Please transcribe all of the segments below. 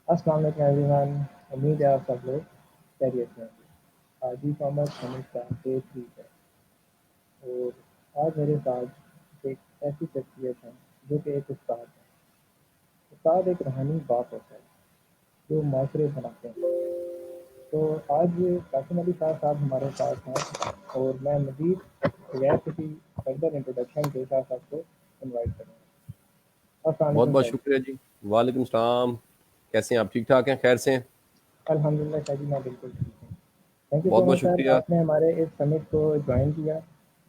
السلام علیکم every one, امید ہے آپ سب لوگ خیریت سے ہوں گے۔ آج ای کامرس سمٹ کا ڈے 3 ہے اور آج میرے ساتھ ایک ایسی شخصیت ہے جو کہ ایک استاد ہے۔ استاد ایک روحانی باپ ہوتا ہے جو معاشرے بناتے ہیں۔ تو آج قاسم علی شاہ صاحب ہمارے پاس ہیں اور میں مزید بغیر کسی فردر انٹروڈکشن کے شاہ صاحب کو انوائٹ کروں گا۔ السلام بہت علیکم بہت شاہ جی۔ شکریہ جی۔ وعلیکم السلام۔ کیسے ہیں آپ؟ ٹھیک ٹھاک ہیں؟ خیر سے ہیں؟ الحمد للہ شاہ جی، میں بالکل ٹھیک ہوں۔ تھینک یو بہت سو بہت مچ سر، شکریہ۔ آپ نے ہمارے اس سمٹ کو جوائن کیا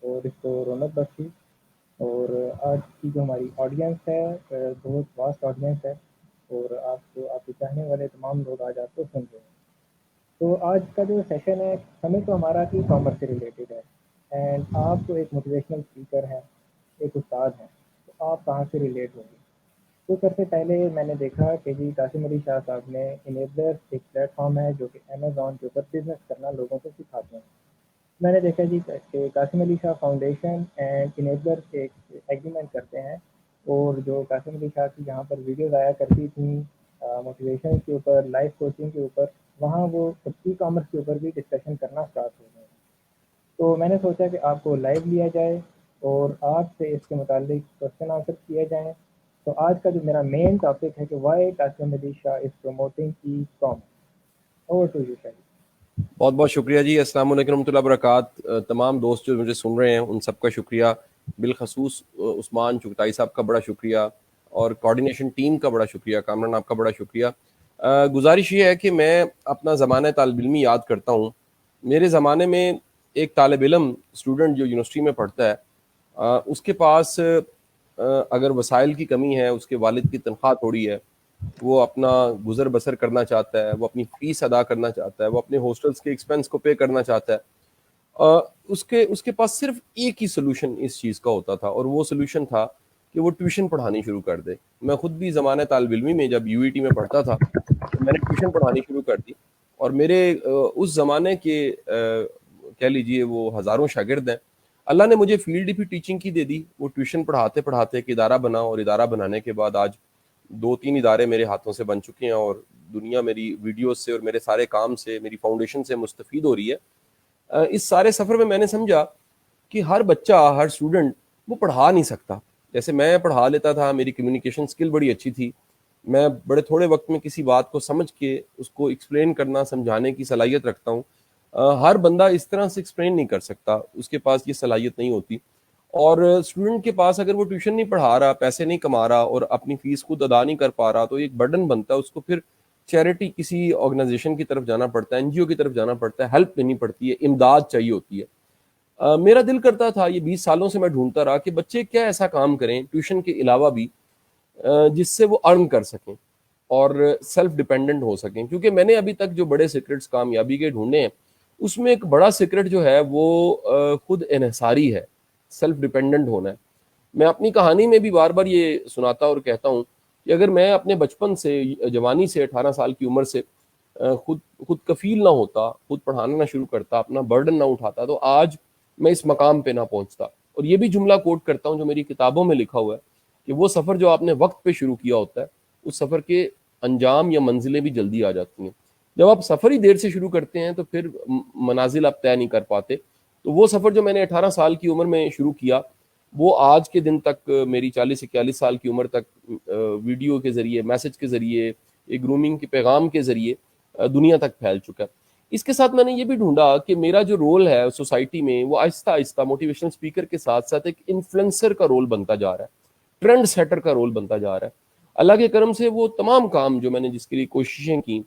اور اس کو رونق بخشی۔ اور آج کی جو ہماری آڈینس ہے بہت واسٹ آڈینس ہے اور آپ کو آپ کے چاہنے والے تمام لوگ آج آپ کو سن رہے ہیں۔ تو آج کا جو سیشن ہے سمٹ تو ہمارا ای کامرس سے ریلیٹڈ ہے اینڈ آپ تو ایک موٹیویشنل اسپیکر ہیں، ایک استاد ہیں، تو آپ کہاں سے ریلیٹ ہوں گے؟ کچھ عرصے پہلے میں نے دیکھا کہ جی قاسم علی شاہ صاحب نے انیبلر ایک پلیٹ فارم ہے جو کہ امیزون کے اوپر بزنس کرنا لوگوں کو سکھاتے ہیں۔ میں نے دیکھا جی کہ قاسم علی شاہ فاؤنڈیشن اینڈ انیبلر ایک ایگریمنٹ کرتے ہیں اور جو قاسم علی شاہ کی جہاں پر ویڈیوز آیا کرتی تھیں موٹیویشن کے اوپر، لائف کوچنگ کے اوپر، وہاں وہ ای کامرس کے اوپر بھی ڈسکشن کرنا اسٹارٹ ہو گئے ہیں۔ تو میں نے سوچا کہ آپ کو لائیو لیا جائے اور آپ سے اس کے متعلق کوشچن آنسر کیے جائیں۔ تو آج کا جو میرا مین ٹاپک ہے کہ why Qasim Ali Shah is promoting e commerce. Over to you Shah ji. بہت بہت شکریہ جی۔ السلام علیکم ورحمۃ اللہ وبرکاتہ۔ تمام دوست جو مجھے سن رہے ہیں ان سب کا شکریہ، بالخصوص عثمان چغتائی صاحب کا بڑا شکریہ، اور کوآرڈینیشن ٹیم کا بڑا شکریہ، کامران آپ کا بڑا شکریہ۔ گزارش یہ ہے کہ میں اپنا زمانہ طالب علمی یاد کرتا ہوں۔ میرے زمانے میں ایک طالب علم اسٹوڈنٹ جو یونیورسٹی میں پڑھتا ہے، اس کے پاس اگر وسائل کی کمی ہے، اس کے والد کی تنخواہ تھوڑی ہے، وہ اپنا گزر بسر کرنا چاہتا ہے، وہ اپنی فیس ادا کرنا چاہتا ہے، وہ اپنے ہاسٹلس کے ایکسپینس کو پے کرنا چاہتا ہے، اس کے پاس صرف ایک ہی سلوشن اس چیز کا ہوتا تھا، اور وہ سلوشن تھا کہ وہ ٹیوشن پڑھانی شروع کر دے۔ میں خود بھی زمانہ طالب علمی میں جب یو ای ٹی میں پڑھتا تھا تو میں نے ٹیوشن پڑھانی شروع کر دی، اور میرے اس زمانے کے کہہ لیجئے وہ ہزاروں شاگرد ہیں۔ اللہ نے مجھے فیلڈ بھی ٹیچنگ کی دے دی، وہ ٹیوشن پڑھاتے پڑھاتے ایک ادارہ بنا، اور ادارہ بنانے کے بعد آج 2-3 ادارے میرے ہاتھوں سے بن چکے ہیں، اور دنیا میری ویڈیوز سے اور میرے سارے کام سے، میری فاؤنڈیشن سے مستفید ہو رہی ہے۔ اس سارے سفر میں نے سمجھا کہ ہر بچہ، ہر اسٹوڈنٹ وہ پڑھا نہیں سکتا۔ جیسے میں پڑھا لیتا تھا، میری کمیونیکیشن سکل بڑی اچھی تھی، میں بڑے تھوڑے وقت میں کسی بات کو سمجھ کے اس کو ایکسپلین کرنا، سمجھانے کی صلاحیت رکھتا ہوں۔ ہر بندہ اس طرح سے ایکسپلین نہیں کر سکتا، اس کے پاس یہ صلاحیت نہیں ہوتی۔ اور اسٹوڈنٹ کے پاس اگر وہ ٹیوشن نہیں پڑھا رہا، پیسے نہیں کما رہا، اور اپنی فیس خود ادا نہیں کر پا رہا، تو ایک برڈن بنتا ہے اس کو۔ پھر چیریٹی کسی آرگنائزیشن کی طرف جانا پڑتا ہے، این جی او کی طرف جانا پڑتا ہے، ہیلپ لینی پڑتی ہے، امداد چاہیے ہوتی ہے۔ میرا دل کرتا تھا، یہ 20 سالوں سے میں ڈھونڈتا رہا کہ بچے کیا ایسا کام کریں ٹیوشن کے علاوہ بھی جس سے وہ ارن کر سکیں اور سیلف ڈیپینڈنٹ ہو سکیں۔ کیونکہ میں نے ابھی تک جو بڑے سیکرٹس کامیابی کے ڈھونڈے ہیں، اس میں ایک بڑا سیکرٹ جو ہے وہ خود انحصاری ہے، سیلف ڈیپینڈنٹ ہونا ہے۔ میں اپنی کہانی میں بھی بار بار یہ سناتا اور کہتا ہوں کہ اگر میں اپنے بچپن سے، جوانی سے، 18 سال کی عمر سے خود کفیل نہ ہوتا، خود پڑھانا نہ شروع کرتا، اپنا برڈن نہ اٹھاتا، تو آج میں اس مقام پہ نہ پہنچتا۔ اور یہ بھی جملہ کوٹ کرتا ہوں جو میری کتابوں میں لکھا ہوا ہے کہ وہ سفر جو آپ نے وقت پہ شروع کیا ہوتا ہے، اس سفر کے انجام یا منزلیں بھی جلدی آ جاتی ہیں۔ جب آپ سفر ہی دیر سے شروع کرتے ہیں تو پھر منازل آپ طے نہیں کر پاتے۔ تو وہ سفر جو میں نے 18 سال کی عمر میں شروع کیا، وہ آج کے دن تک، میری 40-41 سال کی عمر تک، ویڈیو کے ذریعے، میسج کے ذریعے، ایک گرومنگ کے پیغام کے ذریعے دنیا تک پھیل چکا ہے۔ اس کے ساتھ میں نے یہ بھی ڈھونڈا کہ میرا جو رول ہے سوسائٹی میں، وہ آہستہ آہستہ موٹیویشنل اسپیکر کے ساتھ ساتھ ایک انفلوئنسر کا رول بنتا جا رہا ہے، ٹرینڈ سیٹر کا رول بنتا جا رہا ہے۔ اللہ کے کرم سے وہ تمام کام جو میں نے جس کے لیے کوششیں کی،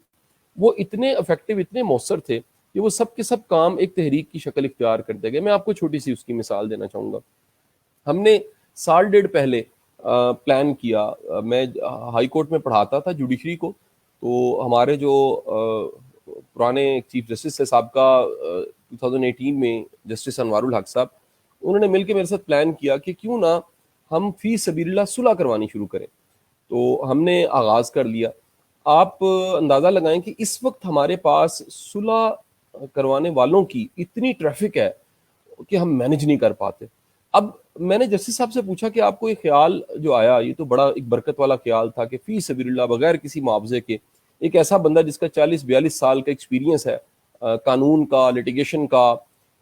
وہ اتنے افیکٹو، اتنے مؤثر تھے کہ وہ سب کے سب کام ایک تحریک کی شکل اختیار کرتے گئے۔ میں آپ کو چھوٹی سی اس کی مثال دینا چاہوں گا۔ ہم نے سال ڈیڑھ پہلے پلان کیا، میں ہائی کورٹ میں پڑھاتا تھا جوڈیشری کو، تو ہمارے جو پرانے چیف جسٹس ہے سابقہ 2018 میں، جسٹس انوار الحق صاحب، انہوں نے مل کے میرے ساتھ پلان کیا کہ کیوں نہ ہم فی سبیل اللہ صلح کروانی شروع کریں۔ تو ہم نے آغاز کر لیا۔ آپ اندازہ لگائیں کہ اس وقت ہمارے پاس صلح کروانے والوں کی اتنی ٹریفک ہے کہ ہم مینج نہیں کر پاتے۔ اب میں نے جسٹس صاحب سے پوچھا کہ آپ کو یہ خیال جو آیا، یہ تو بڑا ایک برکت والا خیال تھا کہ فی سبیل اللہ بغیر کسی معاوضے کے ایک ایسا بندہ جس کا 40-42 سال کا ایکسپیرینس ہے قانون کا, لٹیگیشن کا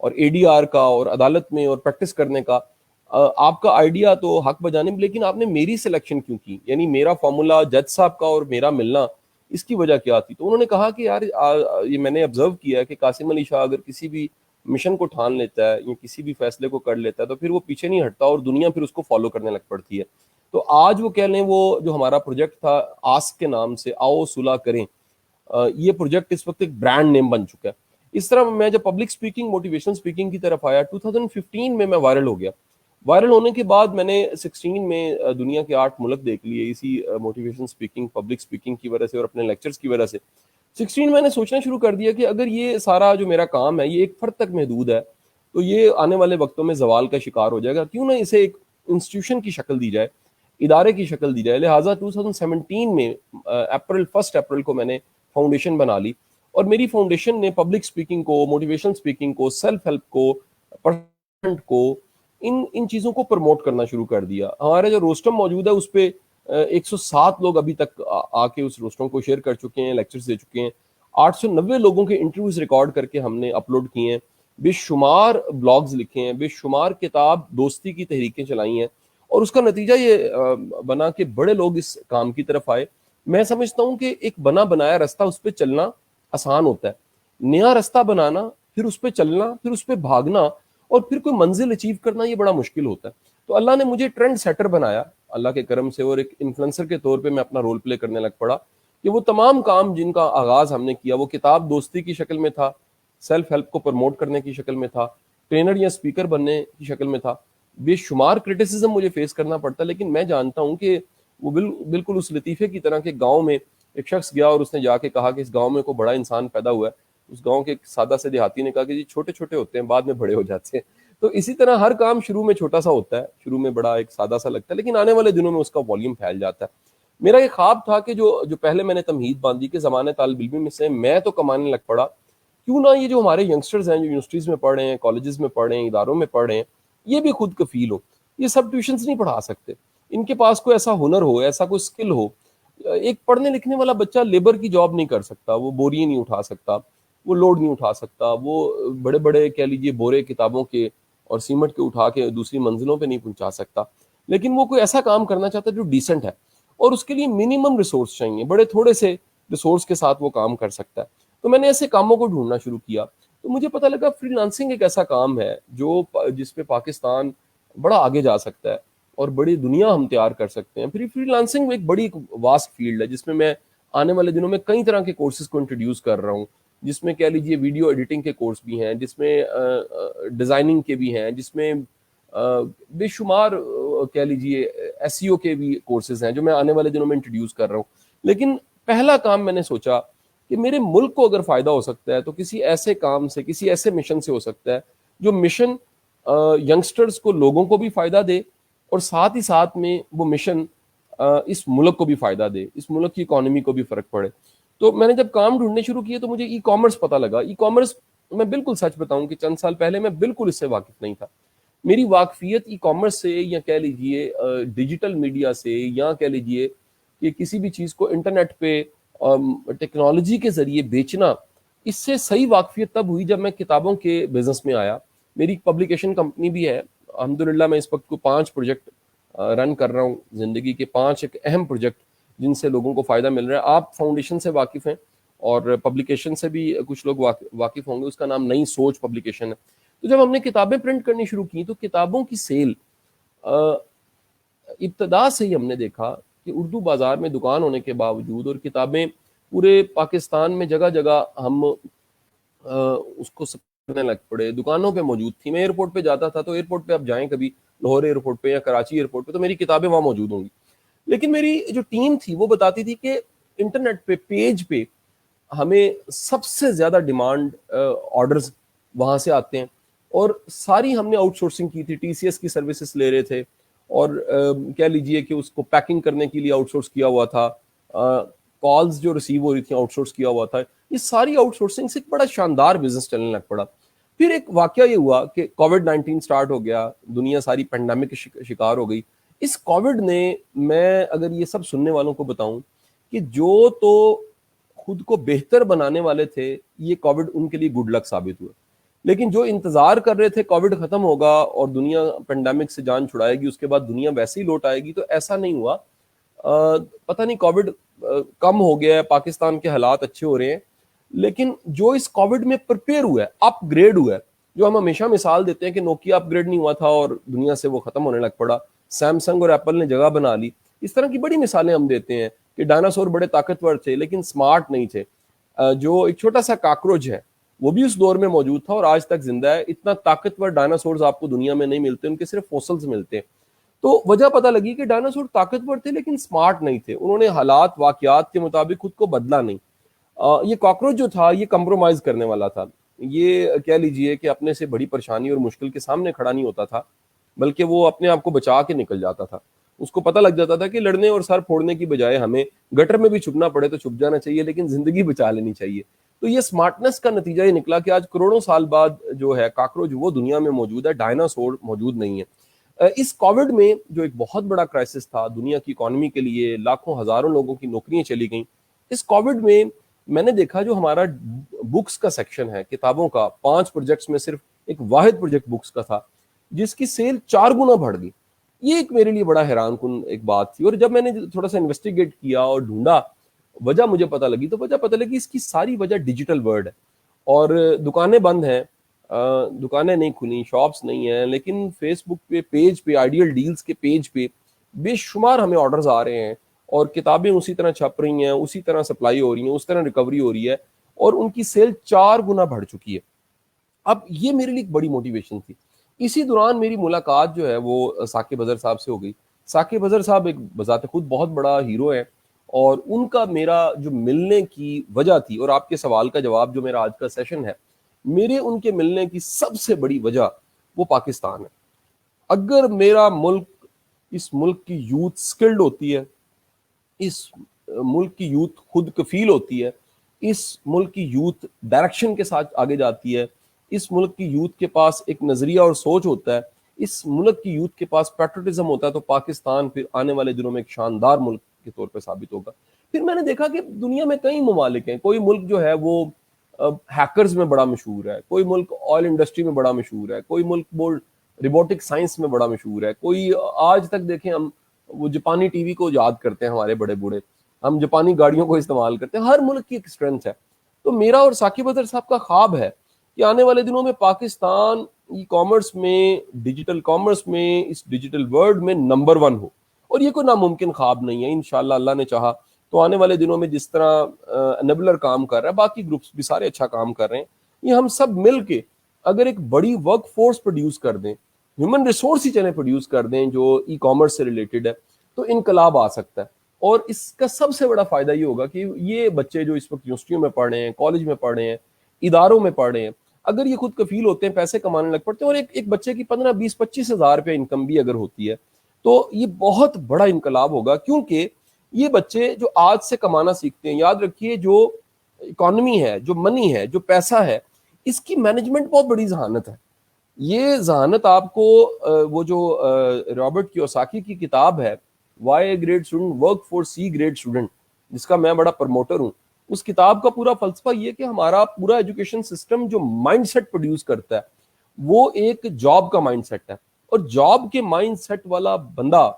اور ADR کا اور عدالت میں اور پریکٹس کرنے کا, آپ کا آئیڈیا تو حق بجانب, لیکن آپ نے میری سلیکشن کیوں کی؟ یعنی میرا فارمولا جج صاحب کا اور میرا ملنا, اس کی وجہ کیا تھی؟ تو انہوں نے کہا کہ یار یہ میں نے آبزرو کیا ہے کہ قاسم علی شاہ اگر کسی بھی مشن کو ٹھان لیتا ہے یا کسی بھی فیصلے کو کر لیتا ہے تو پھر وہ پیچھے نہیں ہٹتا اور دنیا پھر اس کو فالو کرنے لگ پڑتی ہے. تو آج وہ کہہ لیں وہ جو ہمارا پروجیکٹ تھا آسک کے نام سے, آؤ صلح کریں, یہ پروجیکٹ اس وقت ایک برانڈ نیم بن چکا ہے. اس طرح میں جب پبلک سپیکنگ, موٹیویشنل سپیکنگ کی طرف آیا 2015 میں وائرل ہو گیا. وائرل ہونے کے بعد میں نے 16 میں دنیا کے 8 ملک دیکھ لیے اسی موٹیویشن سپیکنگ, پبلک سپیکنگ کی وجہ سے اور اپنے لیکچرز کی وجہ سے. 16 میں نے سوچنا شروع کر دیا کہ اگر یہ سارا جو میرا کام ہے یہ ایک فرد تک محدود ہے تو یہ آنے والے وقتوں میں زوال کا شکار ہو جائے گا. کیوں نہ اسے ایک انسٹیٹیوشن کی شکل دی جائے, ادارے کی شکل دی جائے. لہٰذا 2017 میں 1 اپریل کو میں نے فاؤنڈیشن بنا لی, اور میری فاؤنڈیشن نے پبلک سپیکنگ کو, موٹیویشنل سپیکنگ کو, سیلف ہیلپ کو, پرسنٹ کو, ان چیزوں کو پروموٹ کرنا شروع کر دیا. ہمارا جو روسٹم موجود ہے اس پہ 107 لوگ ابھی تک آ کے اس روسٹم کو شیئر کر چکے ہیں, لیکچرز دے چکے ہیں. 890 لوگوں کے انٹرویوز ریکارڈ کر کے ہم نے اپلوڈ کیے ہیں, بے شمار بلاگز لکھے ہیں, بے شمار کتاب دوستی کی تحریکیں چلائی ہیں, اور اس کا نتیجہ یہ بنا کہ بڑے لوگ اس کام کی طرف آئے. میں سمجھتا ہوں کہ ایک بنا بنایا راستہ اس پہ چلنا آسان ہوتا ہے, نیا راستہ بنانا, پھر اس پہ چلنا, پھر اس پہ بھاگنا اور پھر کوئی منزل اچیو کرنا یہ بڑا مشکل ہوتا ہے. تو اللہ نے مجھے ٹرینڈ سیٹر بنایا اللہ کے کرم سے, اور ایک انفلوئنسر کے طور پہ میں اپنا رول پلے کرنے لگ پڑا کہ وہ تمام کام جن کا آغاز ہم نے کیا وہ کتاب دوستی کی شکل میں تھا, سیلف ہیلپ کو پروموٹ کرنے کی شکل میں تھا, ٹرینر یا اسپیکر بننے کی شکل میں تھا. بے شمار کرٹیسزم مجھے فیس کرنا پڑتا, لیکن میں جانتا ہوں کہ وہ بالکل اس لطیفے کی طرح کہ گاؤں میں ایک شخص گیا اور اس نے جا کے کہا کہ اس گاؤں میں کوئی بڑا انسان پیدا ہوا ہے. اس گاؤں کے ایک سادہ سے دیہاتی نے کہا کہ جی چھوٹے چھوٹے ہوتے ہیں بعد میں بڑے ہو جاتے ہیں. تو اسی طرح ہر کام شروع میں چھوٹا سا ہوتا ہے, شروع میں بڑا ایک سادہ سا لگتا ہے, لیکن آنے والے دنوں میں اس کا والیوم پھیل جاتا ہے. میرا یہ خواب تھا کہ جو پہلے میں نے تمہید باندھی کہ زمانے طالب علم میں سے میں تو کمانے لگ پڑا, کیوں نہ یہ جو ہمارے ینگسٹرز ہیں جو یونیورسٹیز میں پڑھ رہے ہیں, کالجز میں پڑھ رہے ہیں, اداروں میں پڑھ رہے ہیں, یہ بھی خود کفیل ہو. یہ سب ٹیوشنز نہیں پڑھا سکتے, ان کے پاس کوئی ایسا ہنر ہو, ایسا کوئی اسکل ہو. ایک پڑھنے لکھنے والا بچہ لیبر کی جاب نہیں کر سکتا, وہ بوری نہیں اٹھا سکتا, وہ لوڈ نہیں اٹھا سکتا, وہ بڑے بڑے کہہ لیجیے بورے کتابوں کے اور سیمٹ کے اٹھا کے دوسری منزلوں پہ نہیں پہنچا سکتا. لیکن وہ کوئی ایسا کام کرنا چاہتا ہے جو ڈیسنٹ ہے, اور اس کے لیے منیمم ریسورس چاہیے, بڑے تھوڑے سے ریسورس کے ساتھ وہ کام کر سکتا ہے. تو میں نے ایسے کاموں کو ڈھونڈنا شروع کیا, تو مجھے پتہ لگا فری لانسنگ ایک ایسا کام ہے جس پہ پاکستان بڑا آگے جا سکتا ہے اور بڑی دنیا ہم تیار کر سکتے ہیں. پھر فری لانسنگ ایک بڑی واسٹ فیلڈ ہے جس میں آنے والے دنوں میں کئی طرح کے کورسز کو انٹروڈیوس کر رہا ہوں, جس میں کہہ لیجیے ویڈیو ایڈیٹنگ کے کورس بھی ہیں, جس میں ڈیزائننگ کے بھی ہیں, جس میں بے شمار کہہ لیجیے SEO کے بھی کورسز ہیں جو میں آنے والے دنوں میں انٹروڈیوس کر رہا ہوں. لیکن پہلا کام میں نے سوچا کہ میرے ملک کو اگر فائدہ ہو سکتا ہے تو کسی ایسے کام سے, کسی ایسے مشن سے ہو سکتا ہے جو مشن ینگسٹرز کو, لوگوں کو بھی فائدہ دے, اور ساتھ ہی ساتھ میں وہ مشن اس ملک کو بھی فائدہ دے, اس ملک کی اکانومی کو بھی فرق پڑے. تو میں نے جب کام ڈھونڈنے شروع کیے تو مجھے ای کامرس پتہ لگا. ای کامرس میں بالکل سچ بتاؤں کہ چند سال پہلے میں بالکل اس سے واقف نہیں تھا. میری واقفیت ای کامرس سے یا کہہ لیجیے ڈیجیٹل میڈیا سے, یا کہہ لیجیے کہ کسی بھی چیز کو انٹرنیٹ پہ ٹیکنالوجی کے ذریعے بیچنا, اس سے صحیح واقفیت تب ہوئی جب میں کتابوں کے بزنس میں آیا. میری ایک پبلیکیشن کمپنی بھی ہے الحمدللہ. میں اس وقت کو 5 پروجیکٹ رن کر رہا ہوں, زندگی کے 5 ایک اہم پروجیکٹ جن سے لوگوں کو فائدہ مل رہا ہے. آپ فاؤنڈیشن سے واقف ہیں اور پبلیکیشن سے بھی کچھ لوگ واقف ہوں گے, اس کا نام نئی سوچ پبلیکیشن ہے. تو جب ہم نے کتابیں پرنٹ کرنی شروع کی تو کتابوں کی سیل ابتدا سے ہی ہم نے دیکھا کہ اردو بازار میں دکان ہونے کے باوجود, اور کتابیں پورے پاکستان میں جگہ جگہ ہم اس کو کرنے لگ پڑے, دکانوں پہ موجود تھی. میں ایئرپورٹ پہ جاتا تھا تو ایئرپورٹ پہ آپ جائیں کبھی لاہور ایئرپورٹ پہ یا کراچی ایئرپورٹ پہ تو میری کتابیں وہاں موجود ہوں گی. لیکن میری جو ٹیم تھی وہ بتاتی تھی کہ انٹرنیٹ پہ پیج پہ ہمیں سب سے زیادہ ڈیمانڈ آرڈرز وہاں سے آتے ہیں, اور ساری ہم نے آؤٹ سورسنگ کی تھی. TCS کی سروسز لے رہے تھے, اور کہہ لیجئے کہ اس کو پیکنگ کرنے کے لیے آؤٹ سورس کیا ہوا تھا, کالز جو ریسیو ہو رہی تھیں آؤٹ سورس کیا ہوا تھا. یہ ساری آؤٹ سورسنگ سے ایک بڑا شاندار بزنس چلنے لگ پڑا. پھر ایک واقعہ یہ ہوا کہ کووڈ-19 سٹارٹ ہو گیا, دنیا ساری پینڈیمک کے شکار ہو گئی. اس کووڈ نے, میں اگر یہ سب سننے والوں کو بتاؤں کہ جو تو خود کو بہتر بنانے والے تھے, یہ کووڈ ان کے لیے گڈ لک ثابت ہوا. لیکن جو انتظار کر رہے تھے کووڈ ختم ہوگا اور دنیا پینڈیمک سے جان چھڑائے گی, اس کے بعد دنیا ویسے ہی لوٹ آئے گی, تو ایسا نہیں ہوا. پتہ نہیں کووڈ کم ہو گیا ہے, پاکستان کے حالات اچھے ہو رہے ہیں, لیکن جو اس کووڈ میں پرپیئر ہوا ہے, اپ گریڈ ہوا ہے, جو ہم ہمیشہ مثال دیتے ہیں کہ نوکیا اپ گریڈ نہیں ہوا تھا اور دنیا سے وہ ختم ہونے لگ پڑا, سیمسنگ اور ایپل نے جگہ بنا لی, اس طرح کی بڑی مثالیں ہم دیتے ہیں کہ ڈائناسور بڑے طاقتور تھے لیکن سمارٹ نہیں تھے. جو ایک چھوٹا سا کاکروچ ہے وہ بھی اس دور میں موجود تھا اور آج تک زندہ ہے. اتنا طاقتور ڈائناسورز آپ کو دنیا میں نہیں ملتے, ان کے صرف فوسلز ملتے ہیں. تو وجہ پتہ لگی کہ ڈائناسور طاقتور تھے لیکن سمارٹ نہیں تھے, انہوں نے حالات واقعات کے مطابق خود کو بدلا نہیں. یہ کاکروچ جو تھا یہ کمپرومائز کرنے والا تھا, یہ کہہ لیجئے کہ اپنے سے بڑی پریشانی اور مشکل کے سامنے کھڑا نہیں ہوتا تھا, بلکہ وہ اپنے آپ کو بچا کے نکل جاتا تھا. اس کو پتہ لگ جاتا تھا کہ لڑنے اور سر پھوڑنے کی بجائے ہمیں گٹر میں بھی چھپنا پڑے تو چھپ جانا چاہیے, لیکن زندگی بچا لینی چاہیے. تو یہ سمارٹنس کا نتیجہ یہ نکلا کہ آج کروڑوں سال بعد جو ہے کاکروچ وہ دنیا میں موجود ہے, ڈائناسور موجود نہیں ہے. اس کووڈ میں جو ایک بہت بڑا کرائسس تھا دنیا کی اکانومی کے لیے, لاکھوں ہزاروں لوگوں کی نوکریاں چلی گئیں. اس کووڈ میں نے دیکھا جو ہمارا بکس کا سیکشن ہے, کتابوں کا, 5 پروجیکٹس میں صرف ایک واحد پروجیکٹ بکس کا تھا جس کی سیل 4 گنا بڑھ گئی. یہ ایک میرے لیے بڑا حیران کن ایک بات تھی. اور جب میں نے تھوڑا سا انویسٹیگیٹ کیا اور ڈھونڈا, وجہ مجھے پتہ لگی, تو وجہ پتہ لگی اس کی ساری وجہ ڈیجیٹل ورلڈ ہے. اور دکانیں بند ہیں, دکانیں نہیں کھلی, شاپس نہیں ہیں, لیکن فیس بک پہ پیج پہ, آئیڈیل ڈیلز کے پیج پہ بے شمار ہمیں آرڈرز آ رہے ہیں, اور کتابیں اسی طرح چھپ رہی ہیں, اسی طرح سپلائی ہو رہی ہیں, اس طرح ریکوری ہو رہی ہے, اور ان کی سیل 4 گنا بڑھ چکی ہے. اب یہ میرے لیے ایک بڑی موٹیویشن تھی. اسی دوران میری ملاقات جو ہے وہ ثاقب اظہر صاحب سے ہو گئی. ثاقب اظہر صاحب ایک بذات خود بہت بڑا ہیرو ہے, اور ان کا میرا جو ملنے کی وجہ تھی, اور آپ کے سوال کا جواب جو میرا آج کا سیشن ہے, میرے ان کے ملنے کی سب سے بڑی وجہ وہ پاکستان ہے. اگر میرا ملک, اس ملک کی یوتھ سکلڈ ہوتی ہے, اس ملک کی یوتھ خود کفیل ہوتی ہے, اس ملک کی یوتھ ڈائریکشن کے ساتھ آگے جاتی ہے, اس ملک کی یوتھ کے پاس ایک نظریہ اور سوچ ہوتا ہے, اس ملک کی یوتھ کے پاس پیٹریوٹزم ہوتا ہے, تو پاکستان پھر آنے والے دنوں میں ایک شاندار ملک کے طور پہ ثابت ہوگا. پھر میں نے دیکھا کہ دنیا میں کئی ممالک ہیں, کوئی ملک جو ہے وہ ہیکرز میں بڑا مشہور ہے, کوئی ملک آئل انڈسٹری میں بڑا مشہور ہے, کوئی ملک روبوٹک سائنس میں بڑا مشہور ہے, کوئی آج تک دیکھیں ہم وہ جاپانی ٹی وی کو یاد کرتے ہیں, ہمارے بڑے بوڑھے ہم جاپانی گاڑیوں کو استعمال کرتے ہیں. ہر ملک کی ایک اسٹرینتھ ہے. تو میرا اور ثاقب اظہر صاحب کا خواب ہے کہ آنے والے دنوں میں پاکستان ای کامرس میں, ڈیجیٹل کامرس میں, اس ڈیجیٹل ورلڈ میں نمبر 1 ہو. اور یہ کوئی ناممکن خواب نہیں ہے, انشاءاللہ اللہ نے چاہا تو آنے والے دنوں میں جس طرح انیبلر کام کر رہا ہے, باقی گروپس بھی سارے اچھا کام کر رہے ہیں, یہ ہم سب مل کے اگر ایک بڑی ورک فورس پروڈیوس کر دیں, ہیومن ریسورس ہی چلیں پروڈیوس کر دیں جو ای کامرس سے ریلیٹڈ ہے, تو انقلاب آ سکتا ہے. اور اس کا سب سے بڑا فائدہ یہ ہوگا کہ یہ بچے جو اس وقت یونیورسٹیوں میں پڑھ رہے ہیں, کالج میں پڑھ رہے ہیں, اداروں میں پڑھ رہے ہیں, اگر یہ خود کفیل ہوتے ہیں, پیسے کمانے لگ پڑتے ہیں, اور ایک بچے کی 15-20-25 ہزار روپے انکم بھی اگر ہوتی ہے, تو یہ بہت بڑا انقلاب ہوگا. کیونکہ یہ بچے جو آج سے کمانا سیکھتے ہیں, یاد رکھیے جو اکانومی ہے, جو منی ہے, جو پیسہ ہے, اس کی مینجمنٹ بہت بڑی ذہانت ہے. یہ ذہانت آپ کو وہ جو رابرٹ کیوساکی کی کتاب ہے why A great student work for C great student, جس کا میں بڑا پروموٹر ہوں, اس کتاب کا پورا فلسفہ یہ کہ ہمارا پورا ایجوکیشن سسٹم جو مائنڈ سیٹ پروڈیوس کرتا ہے وہ ایک جاب کا مائنڈ سیٹ ہے, اور جاب کے مائنڈ سیٹ والا بندہ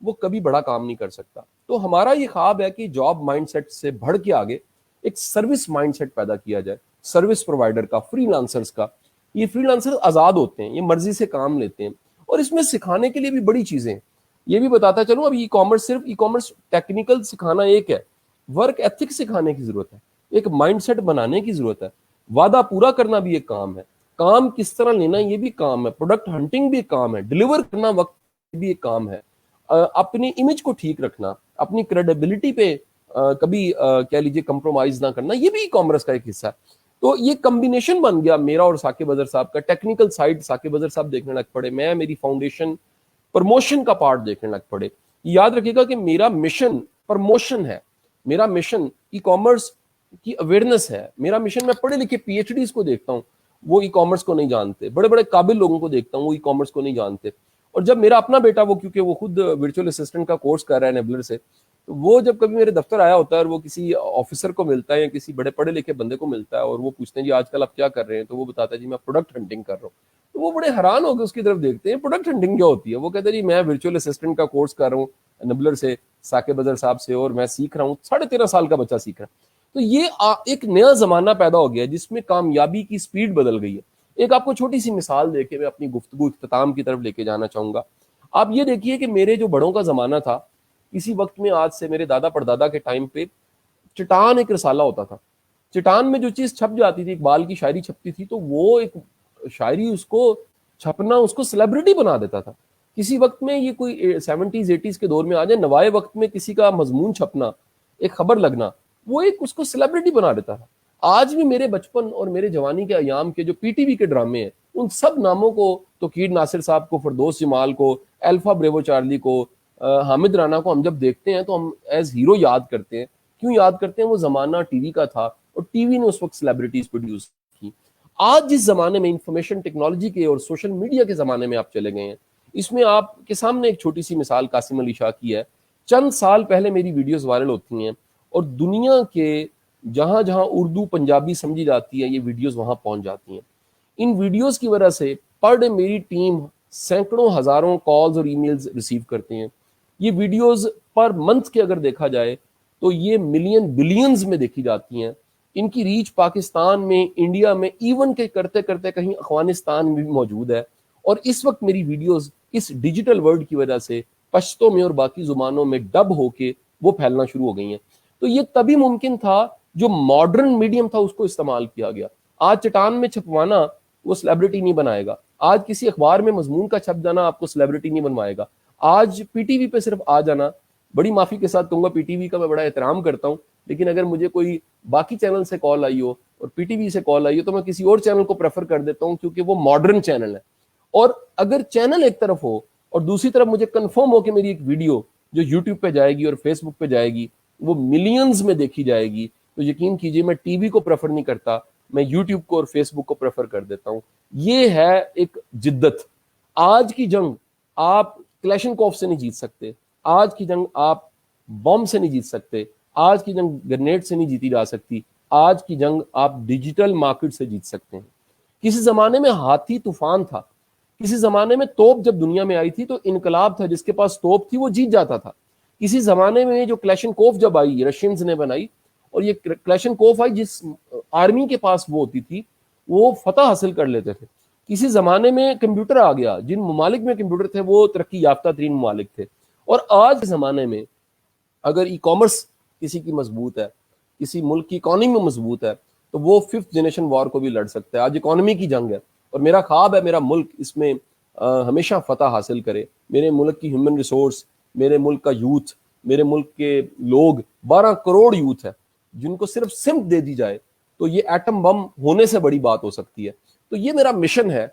وہ کبھی بڑا کام نہیں کر سکتا. تو ہمارا یہ خواب ہے کہ جاب مائنڈ سیٹ سے بڑھ کے آگے ایک سروس مائنڈ سیٹ پیدا کیا جائے, سروس پرووائڈر کا, فری لانسرز کا. یہ فری لانسر آزاد ہوتے ہیں, یہ مرضی سے کام لیتے ہیں, اور اس میں سکھانے کے لیے بھی بڑی چیزیں ہیں. یہ بھی بتاتا چلوں, اب ای کامرس صرف ای کامرس ٹیکنیکل سکھانا ایک ہے, ورک ایتھک سکھانے کی ضرورت ہے, ایک مائنڈ سیٹ بنانے کی ضرورت ہے, وعدہ پورا کرنا بھی ایک کام ہے, کام کس طرح لینا یہ بھی کام ہے, پروڈکٹ ہنٹنگ بھی ایک کام ہے, ڈیلیور کرنا وقت بھی ایک کام ہے, اپنی امیج کو ٹھیک رکھنا, اپنی کریڈیبلٹی پہ کبھی کہہ لیجیے کمپرومائز نہ کرنا, یہ بھی ای کامرس کا ایک حصہ ہے. تو یہ کمبینیشن بن گیا میرا اور ثاقب اظہر صاحب کا. ٹیکنیکل سائڈ ثاقب اظہر صاحب دیکھنے لگ پڑے, میں میری فاؤنڈیشن پروموشن کا پارٹ دیکھنے لگ پڑے. یاد رکھیے گا کہ میرا مشن پروموشن ہے, میرا مشن ای کامرس کی اویئرنیس ہے, میرا مشن, میں پڑھے لکھے پی ایچ ڈیز کو دیکھتا ہوں وہ ای کامرس کو نہیں جانتے, بڑے بڑے قابل لوگوں کو دیکھتا ہوں وہ ای کامرس کو نہیں جانتے. اور جب میرا اپنا بیٹا وہ کیونکہ وہ خود ورچوئل اسسٹنٹ کا کورس کر رہا ہے نیبلر سے, تو وہ جب کبھی میرے دفتر آیا ہوتا ہے اور وہ کسی آفیسر کو ملتا ہے یا کسی بڑے پڑھے لکھے بندے کو ملتا ہے اور وہ پوچھتے ہیں جی آج کل آپ کیا کر رہے ہیں، تو وہ بتاتا ہے جی میں پروڈکٹ ہنٹنگ کر رہا ہوں. تو وہ بڑے حیران ہو کے اس کی طرف دیکھتے ہیں پروڈکٹ ہنٹنگ کیا ہوتی ہے. وہ کہتے ہیں جی میں ورچوئل اسسٹنٹ کا کورس کر رہا ہوں نبلر سے، ثاقب اظہر صاحب سے، اور میں سیکھ رہا ہوں. 13.5 سال کا بچہ سیکھ رہا ہے. تو یہ ایک نیا زمانہ پیدا ہو گیا جس میں کامیابی کی سپیڈ بدل گئی ہے. ایک آپ کو چھوٹی سی مثال دے کے میں اپنی گفتگو اختتام کی طرف لے کے جانا چاہوں گا. آپ یہ دیکھیے کہ میرے جو بڑوں کا زمانہ تھا، کسی وقت میں آج سے میرے دادا پردادا کے ٹائم پہ چٹان ایک رسالہ ہوتا تھا. چٹان میں جو چیز چھپ جاتی تھی، اقبال کی شاعری چھپتی تھی، تو وہ ایک شاعری اس کو چھپنا اس کو سیلیبریٹی بنا دیتا تھا. کسی وقت میں یہ کوئی 70s 80s کے دور میں آ جائے، نوائے وقت میں کسی کا مضمون چھپنا، ایک خبر لگنا، وہ ایک اس کو سیلیبریٹی بنا دیتا تھا. آج بھی میرے بچپن اور میرے جوانی کے ایام کے جو پی ٹی وی کے ڈرامے ہیں، ان سب ناموں کو، توقیر ناصر صاحب کو، فردوس جمال کو، الفا بریوو چارلی کو، حامد رانا کو ہم جب دیکھتے ہیں تو ہم ایز ہیرو یاد کرتے ہیں. کیوں یاد کرتے ہیں؟ وہ زمانہ ٹی وی کا تھا اور ٹی وی نے اس وقت سیلیبریٹیز پروڈیوس کی. آج جس زمانے میں انفارمیشن ٹیکنالوجی کے اور سوشل میڈیا کے زمانے میں آپ چلے گئے ہیں، اس میں آپ کے سامنے ایک چھوٹی سی مثال قاسم علی شاہ کی ہے. چند سال پہلے میری ویڈیوز وائرل ہوتی ہیں اور دنیا کے جہاں جہاں اردو پنجابی سمجھی جاتی ہے یہ ویڈیوز وہاں پہنچ جاتی ہیں. ان ویڈیوز کی وجہ سے پر ڈے میری ٹیم سینکڑوں ہزاروں کالز اور ای میلز ریسیو کرتے ہیں. یہ ویڈیوز پر منتھ کے اگر دیکھا جائے تو یہ ملین بلینز میں دیکھی جاتی ہیں. ان کی ریچ پاکستان میں، انڈیا میں، ایون کے کرتے کرتے کہیں افغانستان میں بھی موجود ہے. اور اس وقت میری ویڈیوز اس ڈیجیٹل ورلڈ کی وجہ سے پشتوں میں اور باقی زبانوں میں ڈب ہو کے وہ پھیلنا شروع ہو گئی ہیں. تو یہ تبھی ممکن تھا جو ماڈرن میڈیم تھا اس کو استعمال کیا گیا. آج چٹان میں چھپوانا وہ سیلیبریٹی نہیں بنائے گا. آج کسی اخبار میں مضمون کا چھپ جانا آپ کو سیلیبریٹی نہیں بنوائے گا. آج پی ٹی وی پہ صرف آ جانا، بڑی معافی کے ساتھ کہوں گا پی ٹی وی کا میں بڑا احترام کرتا ہوں، لیکن اگر مجھے کوئی باقی چینل سے کال آئی ہو اور پی ٹی وی سے کال آئی ہو تو میں کسی اور چینل کو پریفر کر دیتا ہوں، کیونکہ وہ ماڈرن چینل ہے. اور اگر چینل ایک طرف ہو اور دوسری طرف مجھے کنفرم ہو کہ میری ایک ویڈیو جو یوٹیوب پہ جائے گی اور فیس بک پہ جائے گی وہ ملینز میں دیکھی جائے گی، تو یقین کیجئے میں ٹی وی کو پریفر نہیں کرتا، میں یوٹیوب کو اور فیس بک کو پریفر کر دیتا ہوں. یہ ہے ایک جدت. آج کی جنگ آپ کلیشن کوف سے نہیں جیت سکتے. آج کی جنگ آپ بم سے نہیں جیت سکتے. آج کی جنگ گرنیڈ سے نہیں جیتی جا سکتی. آج کی جنگ آپ ڈیجیٹل مارکیٹ سے جیت سکتے ہیں. کسی زمانے میں ہاتھی طوفان تھا، کسی زمانے میں توپ جب دنیا میں آئی تھی تو انقلاب تھا، جس کے پاس توپ تھی وہ جیت جاتا تھا. کسی زمانے میں جو کلیشن کوف جب آئی، رشینز نے بنائی، اور یہ کلیشن کوف آئی جس آرمی کے پاس وہ ہوتی تھی وہ فتح حاصل کر لیتے تھے. کسی زمانے میں کمپیوٹر آ گیا، جن ممالک میں کمپیوٹر تھے وہ ترقی یافتہ ترین ممالک تھے. اور آج کے زمانے میں اگر ای کامرس کسی کی مضبوط ہے، کسی ملک کی اکانومی میں مضبوط ہے، تو وہ 5th جنریشن وار کو بھی لڑ سکتا ہے. آج اکانومی کی جنگ ہے اور میرا خواب ہے میرا ملک اس میں ہمیشہ فتح حاصل کرے. میرے ملک کی ہیومن ریسورس، میرے ملک کا یوتھ، میرے ملک کے لوگ 12 کروڑ یوتھ ہے جن کو صرف سمت دے دی جائے تو یہ ایٹم بم ہونے سے بڑی بات ہو سکتی ہے. تو یہ میرا مشن ہے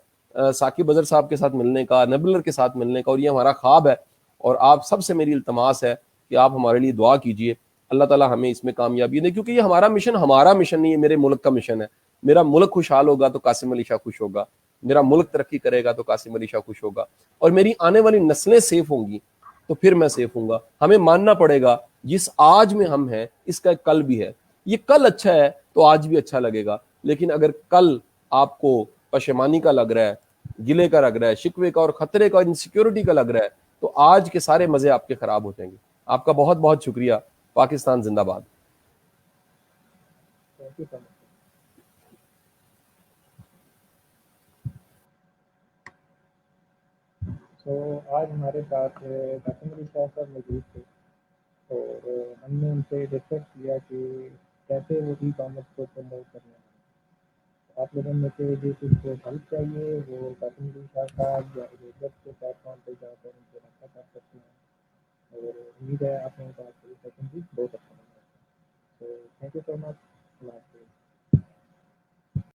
ثاقب اظہر صاحب کے ساتھ ملنے کا، نبلر کے ساتھ ملنے کا، اور یہ ہمارا خواب ہے. اور آپ سب سے میری التماس ہے کہ آپ ہمارے لیے دعا کیجئے، اللہ تعالیٰ ہمیں اس میں کامیابی دے، کیونکہ یہ ہمارا مشن نہیں ہے، میرے ملک کا مشن ہے. میرا ملک خوشحال ہوگا تو قاسم علی شاہ خوش ہوگا، میرا ملک ترقی کرے گا تو قاسم علی شاہ خوش ہوگا، اور میری آنے والی نسلیں سیف ہوں گی تو پھر میں سیف ہوں گا. ہمیں ماننا پڑے گا جس آج میں ہم ہیں اس کا ایک کل بھی ہے. یہ کل اچھا ہے تو آج بھی اچھا لگے گا، لیکن اگر کل آپ کو پشیمانی کا لگ رہا ہے، گلے کا لگ رہا ہے، شکوے کا اور خطرے کا، انسیکیورٹی کا لگ رہا ہے، تو آج کے سارے مزے آپ کے خراب ہو جائیں گے. آپ کا بہت بہت شکریہ. پاکستان زندہ باد. تھینک یو سو مچ. تو آج ہمارے ساتھ قاسم علی شاہ صاحب موجود تھے اور ہم نے ان سے ڈسکس کیا کہ کیسے وہ ای کامرس کو پروموٹ کرنا ہے. آپ لوگوں میں سے جو کچھ کو ہیلپ چاہیے وہ قاسم علی شاہ صاحب یا ریجرٹ کے پلیٹ فارم پہ جا کر ان سے رابطہ کر سکتے ہیں، اور امید ہے آپ نے ان کا سیشن بھی بہت اچھا لگا. تو تھینک یو سو مچ.